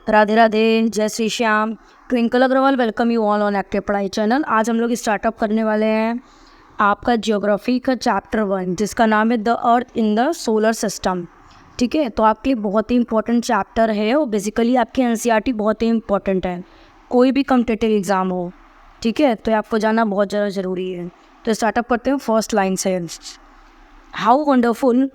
राधे राधे, जय Shri Shyam. Twinkle Agrawal welcome you all on active Padhai channel. आज हम लोग स्टार्टअप करने वाले हैं आपका ज्योग्राफी का चैप्टर 1, जिसका नाम है the earth in the solar system. ठीक है, तो आपके लिए बहुत ही इंपॉर्टेंट चैप्टर है और बेसिकली आपकी एनसीईआरटी बहुत ही इंपॉर्टेंट है, कोई भी कॉम्पिटिटिव एग्ज़ाम हो। ठीक है, तो आपको जानना बहुत ज़्यादा ज़रूरी है। तो स्टार्टअप करते हैं फर्स्ट लाइन से। How wonderful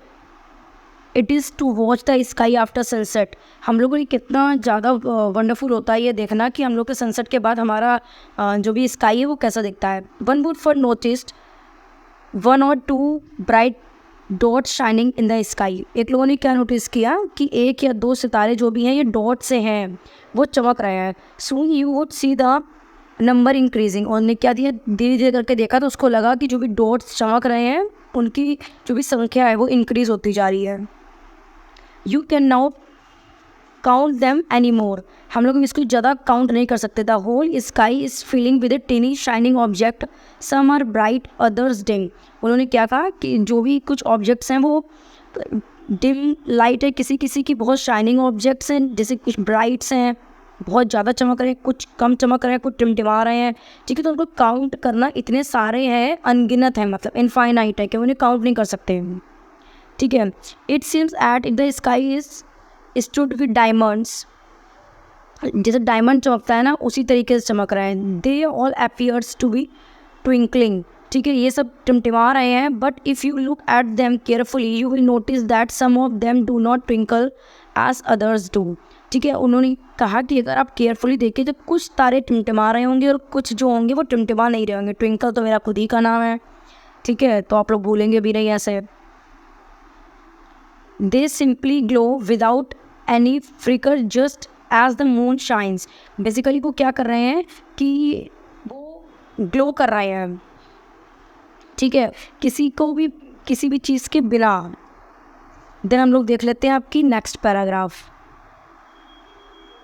it is to watch the sky after sunset. हम लोगों को कितना ज़्यादा वंडरफुल होता है ये देखना कि हम लोग के सनसेट के बाद हमारा जो भी स्काई है वो कैसा दिखता है। One would for noticed 1 or 2 bright dot shining in the sky. एक लोगों ने क्या नोटिस किया कि 1 या 2 सितारे जो भी हैं ये डॉट से हैं, वो चमक रहे हैं। Soon you would see the number increasing. और ने क्या दिया, धीरे धीरे करके देखा तो उसको लगा कि जो भी डॉट्स चमक रहे हैं उनकी जो भी संख्या है वो इंक्रीज होती जा रही है। You can now count them any more. हम लोग इसको ज़्यादा काउंट नहीं कर सकते। The whole sky is filling with a tiny shining object, some are bright others dim. उन्होंने क्या कहा कि जो भी कुछ ऑब्जेक्ट्स हैं वो डिम लाइट है, किसी किसी की बहुत शाइनिंग ऑब्जेक्ट्स हैं, जैसे कुछ ब्राइट्स हैं, बहुत ज़्यादा चमक रहे हैं, कुछ कम चमक रहे हैं, कुछ टिमटिमा रहे हैं। ठीक है, तो उनको काउंट करना इतने सारे हैं, अनगिनत हैं, मतलब इनफाइनाइट है कि उन्हें काउंट नहीं कर सकते। ठीक है, it seems at in the sky is stood with diamonds. जैसे डायमंड चमकता है ना, उसी तरीके से चमक रहा है। They all appears to be twinkling. ठीक है, ये सब टिमटिमा रहे हैं, but if you look at them carefully you will notice that some of them do not twinkle as others do. ठीक है, उन्होंने कहा कि अगर आप केयरफुली देखें तो कुछ तारे टिमटिमा रहे होंगे और कुछ जो होंगे वो टिमटिमा नहीं रहे होंगे। ट्विंकल तो मेरा खुद ही का नाम है। ठीक है, तो आप लोग भूलेंगे भी नहीं ऐसे। They simply glow without any flicker just as the moon shines। Basically वो क्या कर रहे हैं कि वो ग्लो कर रहे हैं। ठीक है, किसी को भी किसी भी चीज़ के बिना। देन हम लोग देख लेते हैं आपकी next paragraph.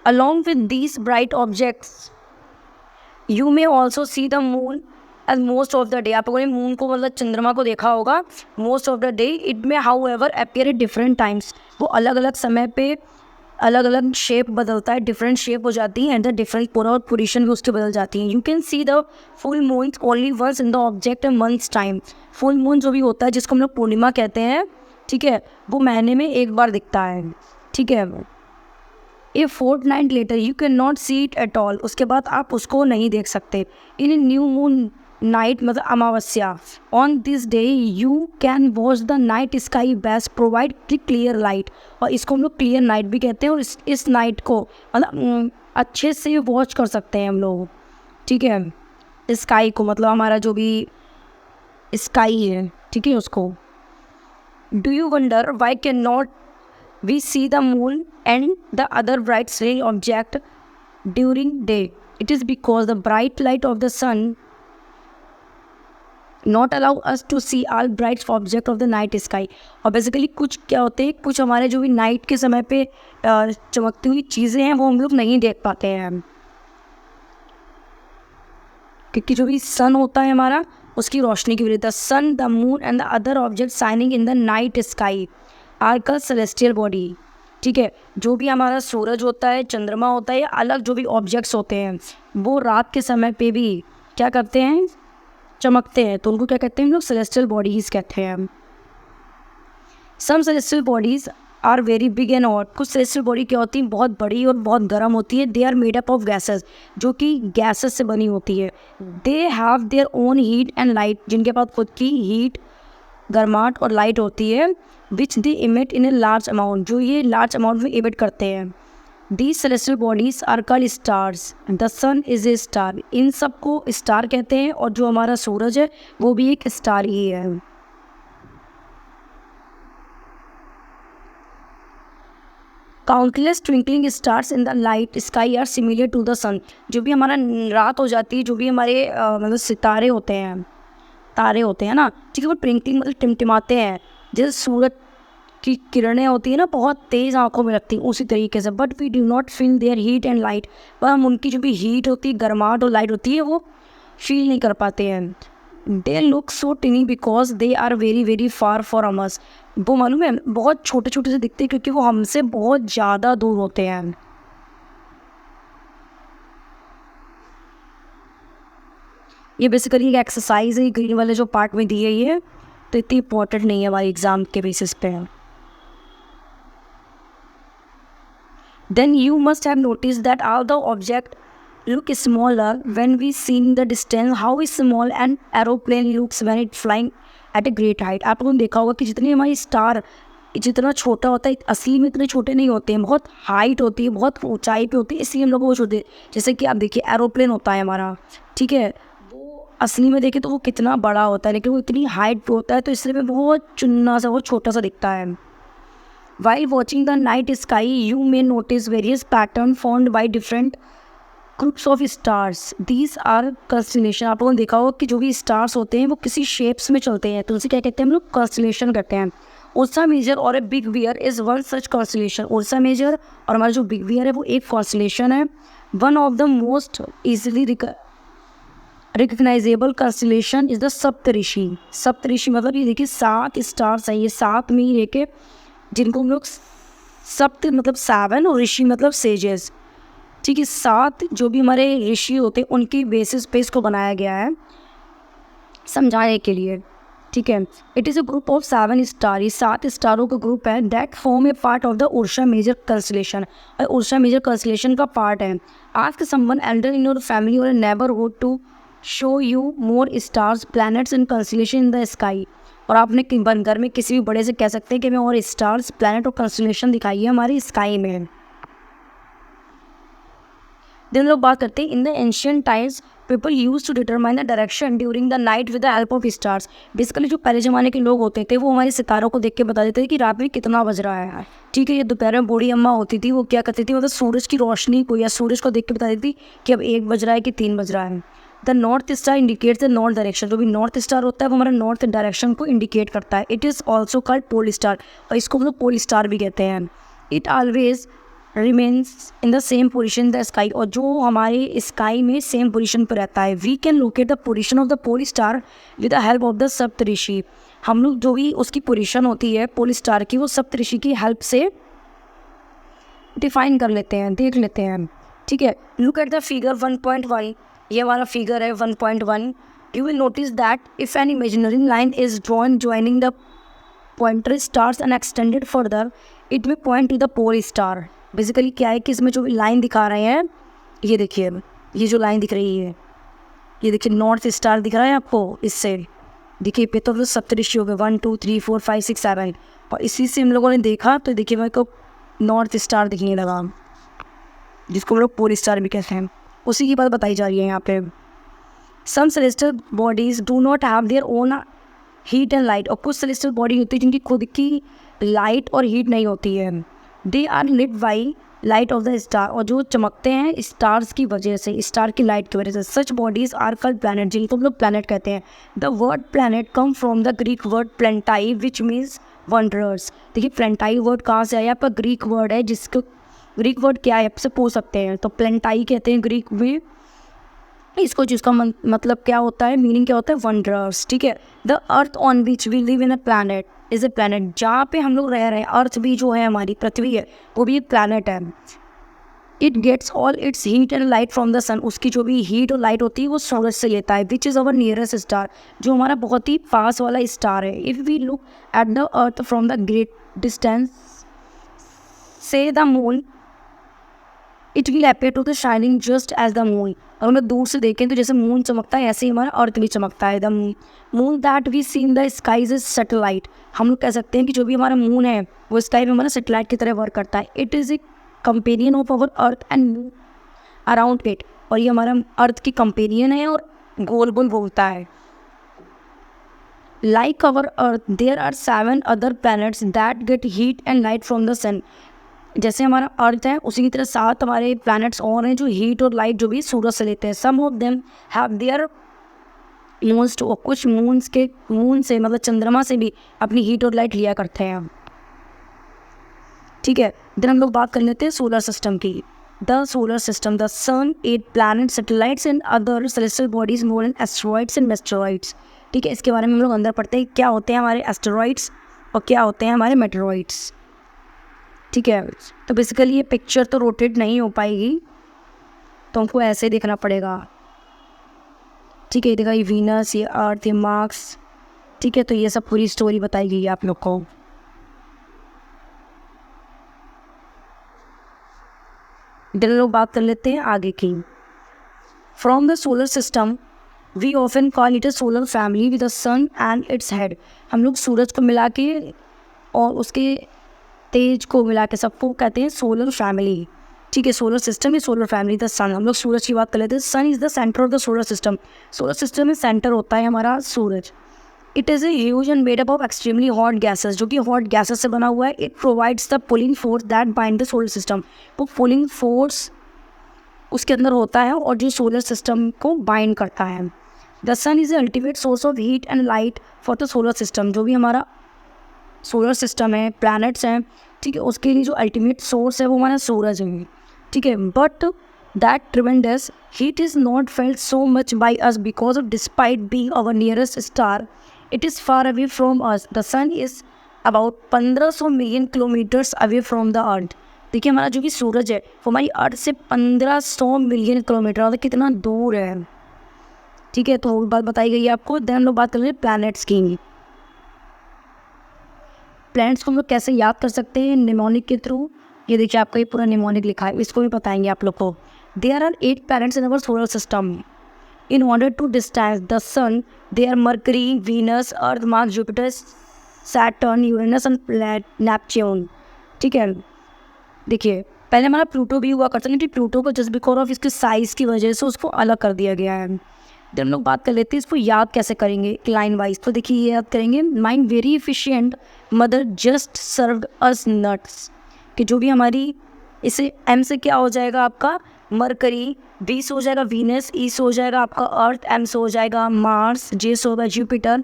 Along with these bright objects you may also see the moon as most of the day। आप लोगों ने मून को मतलब चंद्रमा को देखा होगा most of the day। it may however appear at different times। वो अलग अलग समय पे अलग अलग शेप बदलता है, डिफरेंट शेप हो जाती है एंड द डिफरेंट पोजिशन भी उसकी बदल जाती हैं। You can see the full moon only once in the object a month's time. Full moon जो भी होता है जिसको हम लोग पूर्णिमा कहते हैं, ठीक है, वो महीने में एक बार दिखता है। ठीक है, a fortnight later you can not see it at all. उसके बाद आप उसको नहीं देख सकते। In a new moon night मतलब अमावस्या, on this day you can watch the night sky best provide clear light. और इसको हम लोग क्लियर नाइट भी कहते हैं। और इस नाइट को मतलब अच्छे से वॉच कर सकते हैं हम लोग। ठीक है, स्काई को मतलब हमारा जो भी स्काई है, ठीक है, उसको। Do you wonder why can not we see the moon and the other bright ray object during day? It is because the bright light of the sun not allow us to see all bright object of the night sky। और basically कुछ क्या होते हैं, कुछ हमारे जो भी night के समय पे चमकती हुई चीज़ें हैं वो हम लोग नहीं देख पाते हैं, क्योंकि जो भी सन होता है हमारा उसकी रोशनी की वजह से। Sun, the moon and the other object shining in the night sky are called celestial body. ठीक है, जो भी हमारा सूरज होता है, चंद्रमा होता है, या अलग जो भी ऑब्जेक्ट्स होते हैं वो रात के समय पे भी क्या करते हैं, चमकते हैं, तो उनको क्या कहते हैं हम लोग, सेलेस्टियल बॉडीज़ कहते हैं। Some celestial bodies are very big and hot. कुछ सेलेस्टियल बॉडी क्या होती है, बहुत बड़ी और बहुत गर्म होती है। They are made up of gases, जो कि गैसेस से बनी होती है। They have their own heat and light, जिनके पास खुद की हीट, गर्माहट और लाइट होती है। Which they emit in a large amount, जो ये लार्ज अमाउंट में इमिट करते हैं। These celestial bodies are called stars. The sun is a star. इन सब को स्टार कहते हैं और जो हमारा सूरज है वो भी एक स्टार ही है। Countless twinkling stars in the light sky are similar to the sun. जो भी हमारा रात हो जाती है, जो भी हमारे मतलब सितारे होते हैं, तारे होते हैं ना, ठीक है, वो ट्विंकलिंग मतलब टिमटिमाते हैं, जैसे सूरज की किरणें होती है ना, बहुत तेज़ आंखों में लगती हैं, उसी तरीके से। But we do not feel their heat and light. पर हम उनकी जो भी हीट होती है, गर्माहट और लाइट होती है, वो फील नहीं कर पाते हैं। They look so tiny because they are very very far from us. वो मालूम है बहुत छोटे छोटे से दिखते हैं क्योंकि वो हमसे बहुत ज़्यादा दूर होते हैं। ये बेसिकली एक एक्सरसाइज है, ग्रीन वाले जो पार्ट में दी है ये, तो इतनी इंपॉर्टेंट नहीं है हमारे एग्जाम के बेसिस पे। Then you must have noticed that all the object look smaller when we see in the distance how small an aeroplane looks when it flying at a great height। आप लोगों ने देखा होगा कि जितनी हमारी स्टार जितना छोटा होता है असली में इतने छोटे नहीं होते हैं, बहुत हाइट होती है, बहुत ऊंचाई पे होती है, इसलिए हम लोग वो छोटे। जैसे कि आप देखिए एरोप्लेन होता है हमारा, ठीक है, वो असली में देखें तो वो कितना बड़ा होता है, लेकिन वो इतनी हाइट पे होता है तो इसलिए बहुत चुन्ना सा, बहुत छोटा सा दिखता है। While watching the night sky, you may notice various patterns formed by different groups of stars. These are constellation। आप लोगों ने देखा होगा कि जो भी स्टार्स होते हैं वो किसी शेप्स में चलते हैं, तो उसे क्या कहते हैं हम लोग, कंस्टलेशन कहते हैं। Ursa Major or a big bear is one such constellation. Ursa Major और हमारा जो बिग बियर है वो एक कंस्टलेशन है। One of the most easily recognisable constellation is the Saptarishi. Saptarishi मतलब ये देखिए 7 स्टार्स हैं, ये 7 में ही लेके, जिनको हम लोग सप्त मतलब 7 और ऋषि मतलब सेजेस, ठीक है, 7 जो भी हमारे ऋषि होते हैं उनकी बेसिस पे इसको बनाया गया है समझाने के लिए, ठीक है। It is a group of 7 star, ये 7 स्टारों का ग्रुप है। That form a part of the Ursa Major constellation, और उर्सा मेजर कंस्टलेशन का पार्ट है। Ask someone elder in your family और neighbourhood to show you more stars, planets and constellation in the sky. और आपने घर में किसी भी बड़े से कह सकते हैं कि हमें और स्टार्स, प्लैनेट और कंस्टलेशन दिखाइए हमारी स्काई में। दिन लोग बात करते हैं in the ancient times people use to determine the direction during the night with the help of stars. Basically जो पहले ज़माने के लोग होते थे वो हमारे सितारों को देख के बता देते थे कि रात में कितना बज रहा है, ठीक है। ये दोपहर में बूढ़ी अम्मा होती थी, वो क्या करती थी, मतलब सूरज की रोशनी को या सूरज को देख के बता देती कि अब 1 बज रहा है कि 3 बज रहा है। The north star indicates the north direction. जो भी नॉर्थ स्टार होता है वो हमारा नॉर्थ डायरेक्शन को इंडिकेट करता है। It is also called pole star, और इसको हम लोग पोल स्टार भी कहते हैं। It always remains in the same position the sky, और जो हमारे स्काई में सेम पोजिशन पर रहता है। We can locate the position of the pole star with the help of the Saptarishi. हम लोग जो भी उसकी पोजिशन होती है पोल स्टार की, वो सप्तऋषि की हेल्प से डिफाइन कर लेते हैं, देख लेते हैं, ठीक है। लुक एट द फिगर 1.1, ये हमारा फिगर है 1.1। You will notice that if an imaginary line is drawn joining the pointer stars and extended further, it will point to the pole star. Basically क्या है कि इसमें जो लाइन दिखा रहे हैं, ये देखिए, ये जो लाइन दिख रही है, ये देखिए नॉर्थ स्टार दिख रहा है आपको, इससे देखिए पे तो सप्तऋषि हो गए 1 2 3 4 5 6 7, और इसी से हम लोगों ने देखा तो देखिए मेरे को नॉर्थ स्टार दिखने लगा, जिसको हम लोग पोल स्टार भी कहते हैं। उसी की बात बताई जा रही है यहाँ पे। Some celestial bodies do not have their own heat and light, और कुछ सेलेस्टियल बॉडी होती है जिनकी खुद की लाइट और हीट नहीं होती है। They are lit by light of the star, और जो चमकते हैं स्टार्स की वजह से, स्टार की लाइट की वजह से। Such bodies are called planet, जिनको हम लोग प्लैनेट कहते हैं। The word planet come from the Greek word planetai which means wanderers. देखिए प्लेंटाई वर्ड कहाँ से आया, आपका ग्रीक वर्ड है, जिसको ग्रीक वर्ड क्या है आपसे पूछ सकते हैं, तो प्लेंटाई कहते हैं ग्रीक में इसको, जिसका मतलब क्या होता है, मीनिंग क्या होता है, वंडरर्स, ठीक है। The earth on which we live in a planet is a planet, जहाँ पे हम लोग रह रहे हैं, अर्थ भी जो है हमारी पृथ्वी है वो भी एक प्लैनेट है। It gets all its heat and light from the sun, उसकी जो भी हीट और लाइट होती है वो सूरज से लेता है। Which is our nearest star, जो हमारा बहुत ही पास वाला स्टार है। If we look at the earth from the great distance से the moon, it will appear to the shining just as the moon. और हम लोग दूर से देखें तो जैसे मून चमकता है ऐसे ही हमारा अर्थ भी चमकता है। The moon that we see in the skies is satellite, हम लोग कह सकते हैं कि जो भी हमारा मून है वो स्काई में हमारा सैटेलाइट की तरह वर्क करता है। It is a companion of our earth and around it, और ये हमारा अर्थ की कंपेनियन है और गोल गोल घूमता है। Like our earth there are 7 other planets that get heat and light from the sun, जैसे हमारा अर्थ है उसी की तरह 7 हमारे प्लैनेट्स और हैं जो हीट और लाइट जो भी सूरज से लेते हैं। Some of them have their moons too, कुछ मून से मतलब चंद्रमा से भी अपनी हीट और लाइट लिया करते हैं, ठीक है। देन हम लोग बात कर लेते हैं सोलर सिस्टम की। The solar system, the sun, 8 planet, satellites and other celestial bodies known as asteroids and meteoroids, ठीक है। इसके बारे में हम लोग अंदर पढ़ते हैं क्या होते हैं हमारे एस्टेरॉइड्स और क्या होते हैं हमारे मेटेरॉइड्स, ठीक है। तो बेसिकली ये पिक्चर तो रोटेट नहीं हो पाएगी, तो हमको ऐसे देखना पड़ेगा, ठीक है, ये देखा, ये वीनस, ये अर्थ, ये मार्स। ठीक है, तो ये सब पूरी स्टोरी बताई गई है आप लोग को। इधर लोग बात कर लेते हैं आगे की। From the solar system we often call it a solar family with the sun and its head. हम लोग सूरज को मिला के और उसके तेज को मिला के सबको कहते हैं सोलर फैमिली। ठीक है, solar system is solar family the sun. हम लोग सूरज की बात कर लेते हैं। Sun is the centre of the solar system. Solar system में सेंटर होता है हमारा सूरज। It is a huge and made up of extremely hot gases, जो कि हॉट गैसेस से बना हुआ है। It provides the pulling force that bind the solar system. वो पुलिंग फोर्स उसके अंदर होता है और जो सोलर सिस्टम को बाइंड करता है। The sun is the ultimate source of heat and light for the solar system. जो भी हमारा सोलर सिस्टम है, प्लैनेट्स हैं, ठीक है, उसके लिए जो अल्टीमेट सोर्स है वो हमारा सूरज है। ठीक है, but that tremendous heat is not felt so much by us because of despite being our nearest star it is far away from us. The sun is about 1500 million kilometres away from the earth. देखिए, हमारा जो कि सूरज है वो हमारी earth से 1500 million kilometre, मतलब कितना दूर है। ठीक है, तो बात बताई गई है आपको। देन हम लोग बात कर रहे हैं प्लैनेट्स की। प्लैनेट्स को हम लोग कैसे याद कर सकते हैं? निमोनिक के थ्रू। ये देखिए, आपको ये पूरा निमोनिक लिखा है, इसको भी बताएंगे आप लोग को। There are 8 planets in our solar system. In order to distance the sun they are Mercury, Venus, Earth, Mars, Jupiter, Saturn, Uranus and Neptune. ठीक है, देखिए, पहले हमारा प्लूटो भी हुआ करता है, लेकिन प्लूटो को जस्ट बिकॉज ऑफ इसके साइज़ की वजह से उसको अलग कर दिया गया है। जब हम लोग बात कर लेते हैं इसको याद कैसे करेंगे लाइन वाइज, तो देखिए ये याद करेंगे। Mind very efficient mother just served us nuts. कि जो भी हमारी, इसे एम से क्या हो जाएगा आपका मरकरी, बी से हो जाएगा वीनस, ई से हो जाएगा आपका अर्थ, एम से हो जाएगा मार्स, जे से होगा जुपिटर,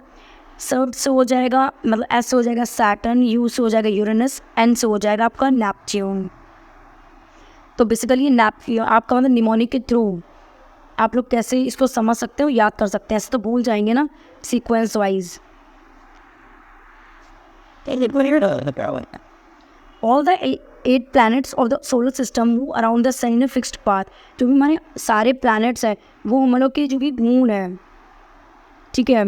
सर्व से हो जाएगा मतलब एस से हो जाएगा सैटर्न, यू से हो जाएगा यूरेनस, एन से हो जाएगा आपका नेपच्यून। तो बेसिकली ये आपका मतलब निमोनिक के थ्रू आप लोग कैसे इसको समझ सकते हो, याद कर सकते हैं। ऐसे तो भूल जाएंगे ना sequence wise. All the 8 planets of the solar system move around the sun in a fixed path। जो भी हमारे सारे planets हैं वो हम लोग की जो भी मून है, ठीक है,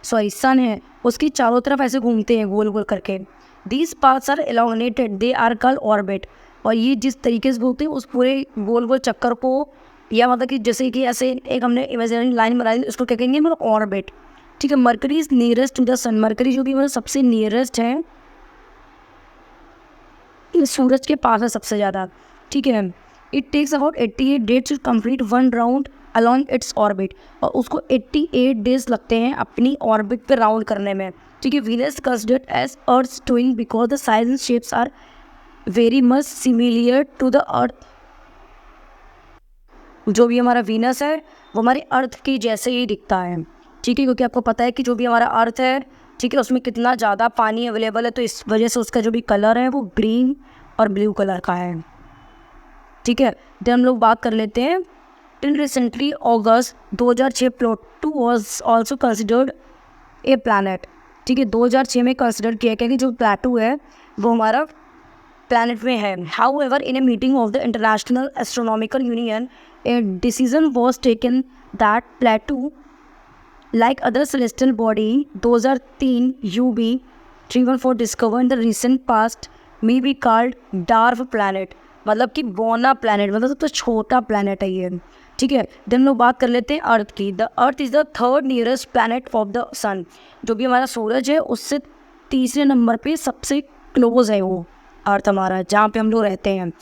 सॉरी सन है, उसकी चारों तरफ ऐसे घूमते हैं गोल गोल करके। These paths are elongated, they are called orbit। और ये जिस तरीके से घूमते हैं उस पूरे गोल गोल चक्कर को, या मतलब कि जैसे कि ऐसे एक हमने इमेजिनरी लाइन बनाई, उसको क्या कहेंगे मतलब ऑर्बिट। ठीक है, Mercury is nearest to the sun. Mercury जो कि मतलब सबसे नियरेस्ट है, सूरज के पास है सबसे ज़्यादा। ठीक है, it takes about 88 days to complete 1 round along its orbit. और उसको 88 डेज लगते हैं अपनी ऑर्बिट पे राउंड करने में। ठीक है, Venus considered as earth twin because the size and shapes are very much similar to the earth. जो भी हमारा वीनस है वो हमारे अर्थ की जैसे ही दिखता है। ठीक है, क्योंकि आपको पता है कि जो भी हमारा अर्थ है, ठीक है, उसमें कितना ज़्यादा पानी अवेलेबल है, तो इस वजह से उसका जो भी कलर है वो ग्रीन और ब्लू कलर का है। ठीक है, तो हम लोग बात कर लेते हैं। Till recently August 2006 Pluto was also considered a planet. ठीक है, 2006 में कंसिडर किया गया कि जो प्लूटो है वो हमारा प्लैनेट में है। However in a meeting of the international astronomical union a decision was taken that Pluto like other celestial body 2003 UB 314 discovered in the recent past may be called dwarf planet। मतलब कि बोना planet, मतलब सबसे छोटा planet है ये। ठीक है, देन हम लोग बात कर लेते हैं अर्थ की। The earth is the 3rd nearest planet of the sun. जो भी हमारा सूरज है उससे 3रे नंबर पे सबसे क्लोज है वो अर्थ हमारा, जहाँ पे हम लोग रहते हैं।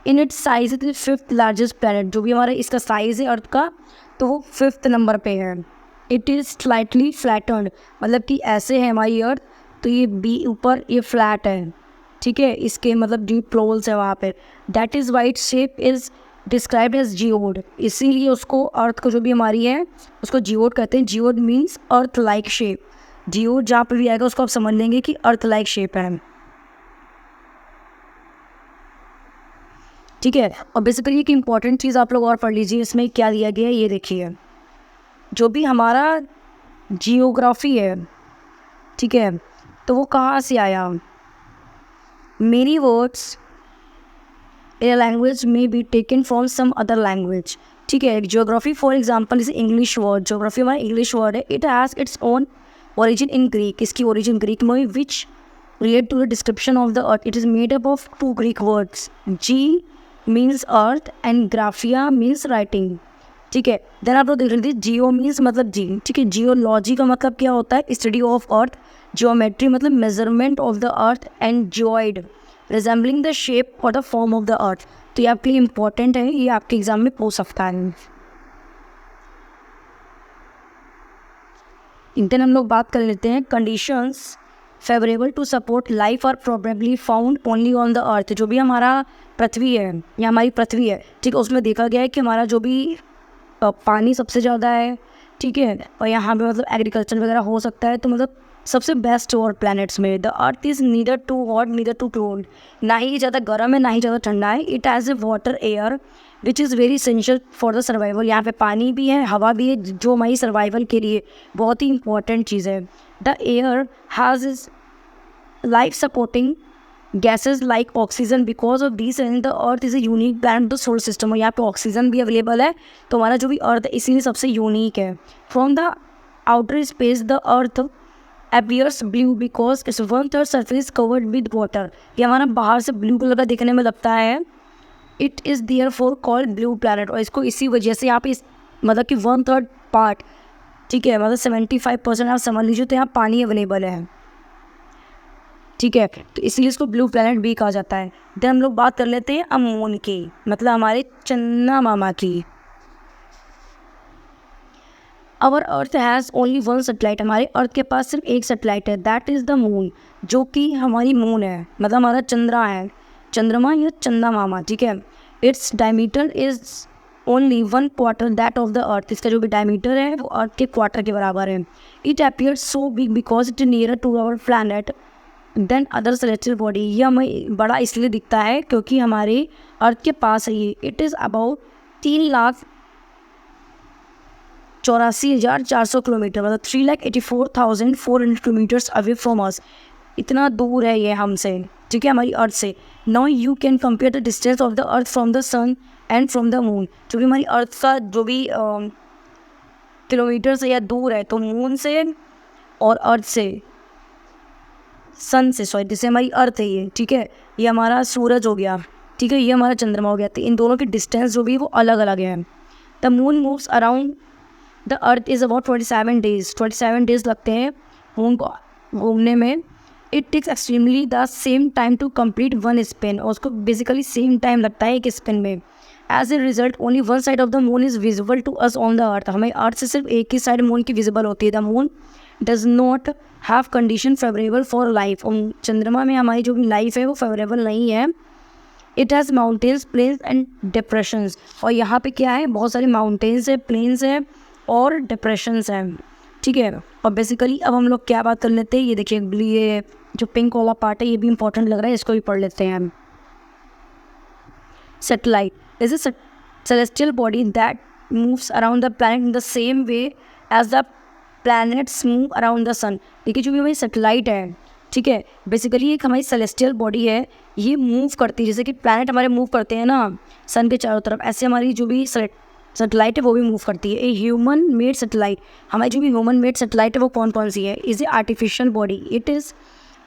In its size it is 5th largest planet. जो भी हमारा इसका साइज़ है अर्थ का, तो वो 5th नंबर पे है। इट इज़ स्लाइटली फ्लैटन्ड, मतलब कि ऐसे है हमारी अर्थ, तो ये बी ऊपर ये फ्लैट है। ठीक है, इसके मतलब डीप पोल्स है वहाँ पे। That is why its shape is described as geoid. इसीलिए उसको अर्थ को जो भी हमारी है उसको जियोड कहते हैं। Geode means earth like shape. Geode जहाँ पर भी आएगा उसको आप समझ लेंगे कि अर्थ लाइक शेप है। ठीक है, और बेसिकली एक इम्पॉर्टेंट चीज़ आप लोग और पढ़ लीजिए, इसमें क्या दिया गया है ये देखिए। जो भी हमारा जियोग्राफी है, ठीक है, तो वो कहाँ से आया? Many words in a language may be taken from some other language. ठीक है। Geography for example is English word, geography हमारा इंग्लिश वर्ड है। It has its own origin in Greek, इसकी origin Greek में, which relate to the description of the earth. It is made up of two Greek words, G means earth and graphia means writing, ठीक है। Then आप लोग देख लीजिए, जियो means मतलब जी, ठीक है। जियोलॉजी का मतलब क्या होता है, स्टडी ऑफ अर्थ। जियोमेट्री मतलब measurement of the earth, and geoid resembling the shape और the form of the earth. तो ये आपके लिए इंपॉर्टेंट है, ये आपके एग्जाम में पूछ सकता है। इंटरन हम लोग बात कर लेते हैं, conditions favourable to support life are probably found only on the earth. जो भी हमारा पृथ्वी है या हमारी पृथ्वी है, ठीक है, उसमें देखा गया है कि हमारा जो भी पानी सबसे ज़्यादा है, ठीक है, और यहाँ पे मतलब एग्रीकल्चर वगैरह हो सकता है। तो मतलब सबसे बेस्ट और प्लैनेट्स में the earth is neither too hot neither too cold, ना ही ज़्यादा गर्म है ना ही ज़्यादा ठंडा है। It has a water air which is very essential for the survival. यहाँ पे पानी भी है, हवा भी है, जो हमारी सर्वाइवल के लिए बहुत ही इंपॉर्टेंट चीज़ है। The air has is life supporting gases like oxygen, because of this and the earth is a unique planet the solar system. और यहाँ पे ऑक्सीजन भी अवेलेबल है, तो हमारा जो भी अर्थ है इसीलिए सबसे यूनिक है। From the outer space the earth appears blue because it's 1/3 surface covered with water. ये हमारा बाहर से ब्लू कलर का दिखने में लगता है। It is therefore called blue planet, और इसको इसी वजह से यहाँ पे मतलब कि 1/3 पार्ट, ठीक है, मतलब 75% आप समझ लीजिए, तो यहाँ पानी अवेलेबल है, ठीक है, तो इसलिए इसको ब्लू प्लैनेट भी कहा जाता है। देन हम लोग बात कर लेते हैं मून की, मतलब हमारे चंदा मामा की। Our earth has only one satellite, हमारे अर्थ के पास सिर्फ एक सैटेलाइट है, दैट इज़ द मून, जो कि हमारी मून है, मतलब हमारा चंद्रा है, चंद्रमा या चंदा मामा, ठीक है। Its diameter is only 1/4 that of the अर्थ, इसका जो भी डायमीटर है वो अर्थ के क्वार्टर के बराबर है। It appear so big because it nearer to our planet than other celestial body. ये हमें बड़ा इसलिए दिखता है क्योंकि हमारे अर्थ के पास है ये। इट इज़ अबाउट 3,84,400 किलोमीटर, मतलब 3,84,400 किलोमीटर्स अवे फ्रॉम अस। इतना दूर है ये हमसे, ठीक है, हमारी अर्थ से। Now you can compare the distance of the earth from the sun and from the moon. जो भी हमारी अर्थ का जो भी किलोमीटर से या दूर है, तो मून से और अर्थ से, सन से, सॉरी, जैसे हमारी अर्थ है ये, ठीक है, ये हमारा सूरज हो गया, ठीक है, ये हमारा चंद्रमा हो गया, तो इन दोनों की डिस्टेंस जो भी वो अलग अलग है। The moon moves around the earth is about 27 days, 27 days लगते हैं मून को घूमने में। It takes extremely the same time to complete one spin, और उसको बेसिकली सेम टाइम लगता है एक स्पिन में। As a result only one side of the moon is visible to us on the earth, हमें अर्थ से सिर्फ एक ही साइड मून की विजिबल होती है। The moon does not have condition favourable for life, और चंद्रमा में हमारी जो भी लाइफ है वो फेवरेबल नहीं है। It has mountains, plains and depressions, और यहाँ पे क्या है, बहुत सारे माउंटेन्स है, प्लेन्स है और डिप्रेशंस हैं, ठीक है। और बेसिकली अब हम लोग क्या बात कर लेते हैं, ये देखिए, ये जो पिंक वाला पार्ट है ये भी इंपॉर्टेंट लग रहा है, इसको भी पढ़ लेते हैं हम। Satellite is a celestial body that moves around the planet in the same way as the planets move around the sun। देखिए, जो भी हमारी सैटेलाइट है, ठीक है, बेसिकली एक हमारी सेलेस्टियल बॉडी है, ये मूव करती है, जैसे कि प्लैनेट हमारे मूव करते हैं ना सन के चारों तरफ, ऐसे हमारी जो भी सैटेलाइट है वो भी मूव करती है। ए ह्यूमन मेड सैटेलाइट, हमारी जो भी ह्यूमन मेड सैटेलाइट है वो कौन कौन सी है, is a artificial body. It is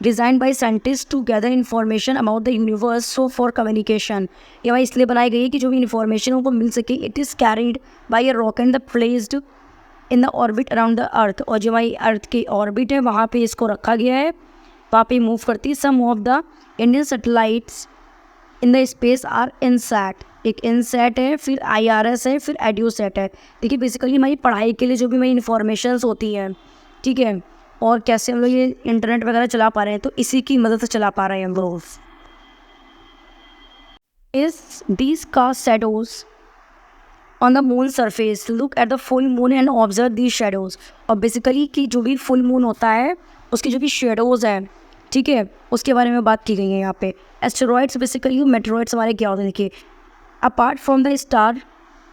designed by scientist to gather information about the universe, so for communication. ये हमारी इसलिए बनाई गई है कि जो भी इन्फॉर्मेशन है उनको मिल सके। It is carried by a rocket the placed in the orbit around the अर्थ, और जो हमारी अर्थ की ऑर्बिट है वहाँ पे इसको रखा गया है, वहाँ पे मूव करती है। Some of the Indian satellites in the space are INSAT, एक इनसैट है, फिर IRS है, फिर एड्यूसैट है। देखिए, बेसिकली हमारी पढ़ाई के लिए जो भी हमारी इन्फॉर्मेशंस होती हैं, ठीक है, और कैसे हम लोग ये इंटरनेट वगैरह चला पा रहे हैं, तो इसी की मदद से चला पा रहे हैं हम लोग। Is these cast shadows on the moon surface, look at the full moon and observe these shadows. और बेसिकली कि जो भी फुल मून होता है उसकी जो भी शेडोज़ हैं, ठीक है, उसके बारे में बात की गई है यहाँ पे। एस्टेरॉइड्स, बेसिकली मेटेरॉइड्स हमारे क्या होते हैं, देखिए, apart from the star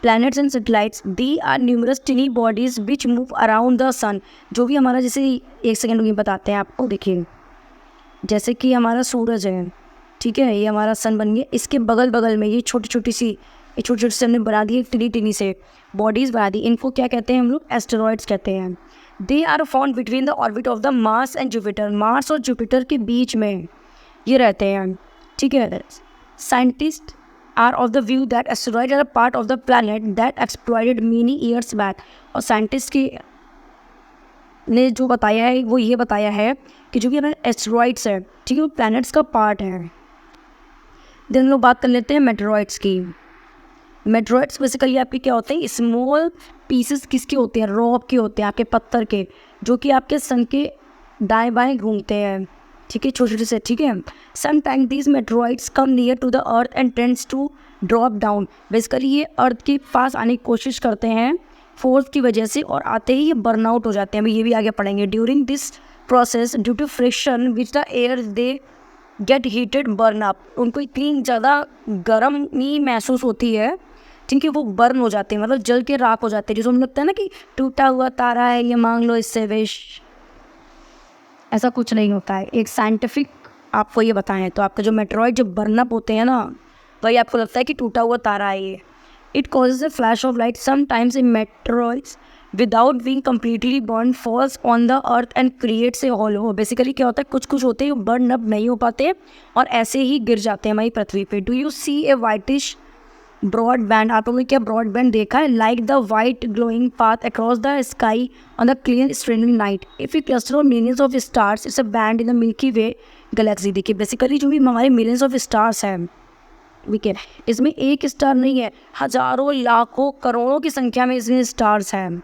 planets and satellites, they are numerous tiny bodies which move around the sun। जो भी हमारा, जैसे एक सेकेंड में बताते हैं आपको, देखिए, जैसे कि हमारा सूरज है, ठीक है, ये हमारा सन बन गया, इसके बगल बगल में ये छोटी छोटी सी ये छोटे छोटे से हमने बना दिए, टिनी टिनी से बॉडीज़ बना दी, इनको क्या कहते हैं हम लोग? एस्टेरॉइड्स कहते हैं। They are found between the orbit of the Mars and Jupiter, Mars और जुपिटर के बीच में ये रहते हैं, ठीक है। Scientist are of the view that asteroid are a part of the planet that exploited many years back, और साइंटिस्ट की ने जो बताया है वो ये बताया है कि जो भी हमारे एस्टेरॉइड्स है, ठीक है, वो प्लैनेट्स का पार्ट है। देन लोग बात कर लेते हैं मेटेरॉइड्स की। मेटेरॉइड्स बेसिकली आपके क्या होते हैं? स्मॉल पीसेस किसके होते हैं? रॉक के होते हैं, आपके पत्थर के, जो कि आपके सन के दाएं बाएं घूमते हैं, ठीक है, छोटे छोटे से, ठीक है। Some time these meteoroids come near to the earth and tends to drop down, basically ये अर्थ के पास आने की कोशिश करते हैं फोर्स की वजह से, और आते ही ये बर्न आउट हो जाते हैं। अभी ये भी आगे पढ़ेंगे। During this process due to friction which the air they get heated burn up, उनको इतनी ज़्यादा गर्मी महसूस होती है, ठीक है, वो बर्न हो जाते हैं, मतलब जल के राख हो जाते हैं। जिसको हमें लगता है ना कि टूटा हुआ तारा है, ये मांग लो इससे विश, ऐसा कुछ नहीं होता है। एक साइंटिफिक आपको ये बताएं तो आपका जो मेटेरॉइड जब बर्न अप होते हैं ना, वही आपको लगता है कि टूटा हुआ तारा है ये। It causes a flash of light sometimes in meteoroids without being completely burn falls on the earth and creates a hollow. Basically क्या होता है, कुछ कुछ होते हैं बर्न अप नहीं हो पाते और ऐसे ही गिर जाते हैं हमारी पृथ्वी पे। Do you see a whitish broad band, आप लोगों ने क्या ब्रॉड बैंड देखा है? Like the white glowing path across the sky on the clear straining night if you cluster of millions of stars it's a band in the Milky Way galaxy. देखिए basically जो भी हमारे millions of stars हैं, ठीक है, इसमें एक star नहीं है, हजारों लाखों करोड़ों की संख्या में इसमें स्टार्स हैं,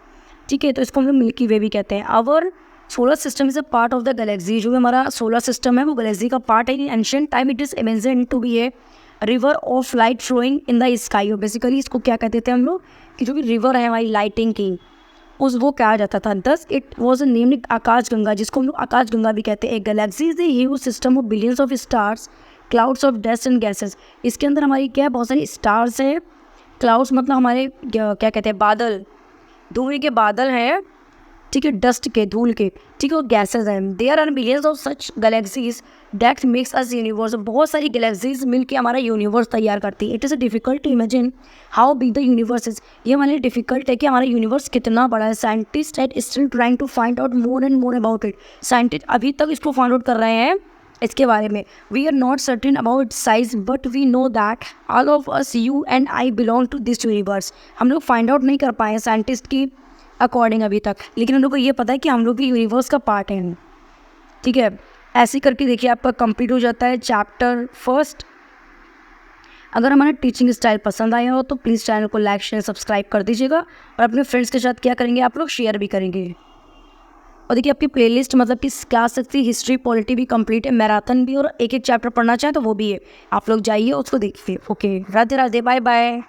ठीक है, तो इसको हम लोग मिल्की वे भी कहते हैं। Our solar system is a part of the galaxy, जो भी हमारा सोलर सिस्टम है वो गैलेक्सी का पार्ट है। In ancient time it is imagine to be a river of light flowing in the sky. Basically इसको क्या कहते थे हम लोग कि जो भी रिवर है हमारी लाइटिंग की, उस वो कहा जाता था। दस इट वॉज नेम्ड आकाश गंगा, जिसको हम लोग आकाश गंगा भी कहते हैं। एक Galaxy is a huge system of billions of stars, clouds of dust and gases. इसके अंदर हमारी क्या बहुत सारी स्टार्स हैं, क्लाउड्स मतलब हमारे क्या कहते हैं, बादल, धूल के बादल हैं, ठीक है, डस्ट के, धूल के, ठीक है, और गैसेज हैं। There are billions of such galaxies that makes us universe. बहुत सारी गैलेक्सीज मिलकर हमारा यूनिवर्स तैयार करती है। It is a difficult to imagine how big the universe is. ये हमारे लिए डिफिकल्ट है कि हमारा यूनिवर्स कितना बड़ा है। Scientist at still trying to find out more and more about it. Scientist अभी तक इसको फाइंड आउट कर रहे हैं इसके बारे में। We are not certain about size but we know that all of us, you and I, belong to this universe. हम लोग फाइंड आउट नहीं कर पाए हैं साइंटिस्ट की अकॉर्डिंग अभी तक, लेकिन हम लोग को ये पता है कि हम लोग भी यूनिवर्स का पार्ट हैं, ठीक है। ऐसे करके देखिए आपका कंप्लीट हो जाता है चैप्टर फर्स्ट। अगर हमारा टीचिंग स्टाइल पसंद आया हो तो प्लीज़ चैनल को लाइक शेयर सब्सक्राइब कर दीजिएगा, और अपने फ्रेंड्स के साथ क्या करेंगे आप लोग, शेयर भी करेंगे। और देखिए आपकी प्लेलिस्ट मतलब कि क्लास 6 की हिस्ट्री पॉलिटी भी कंप्लीट है, मैराथन भी, और एक एक चैप्टर पढ़ना चाहें तो वो भी है। आप लोग जाइए उसको देखिए। Okay, Radhe Radhe, bye bye.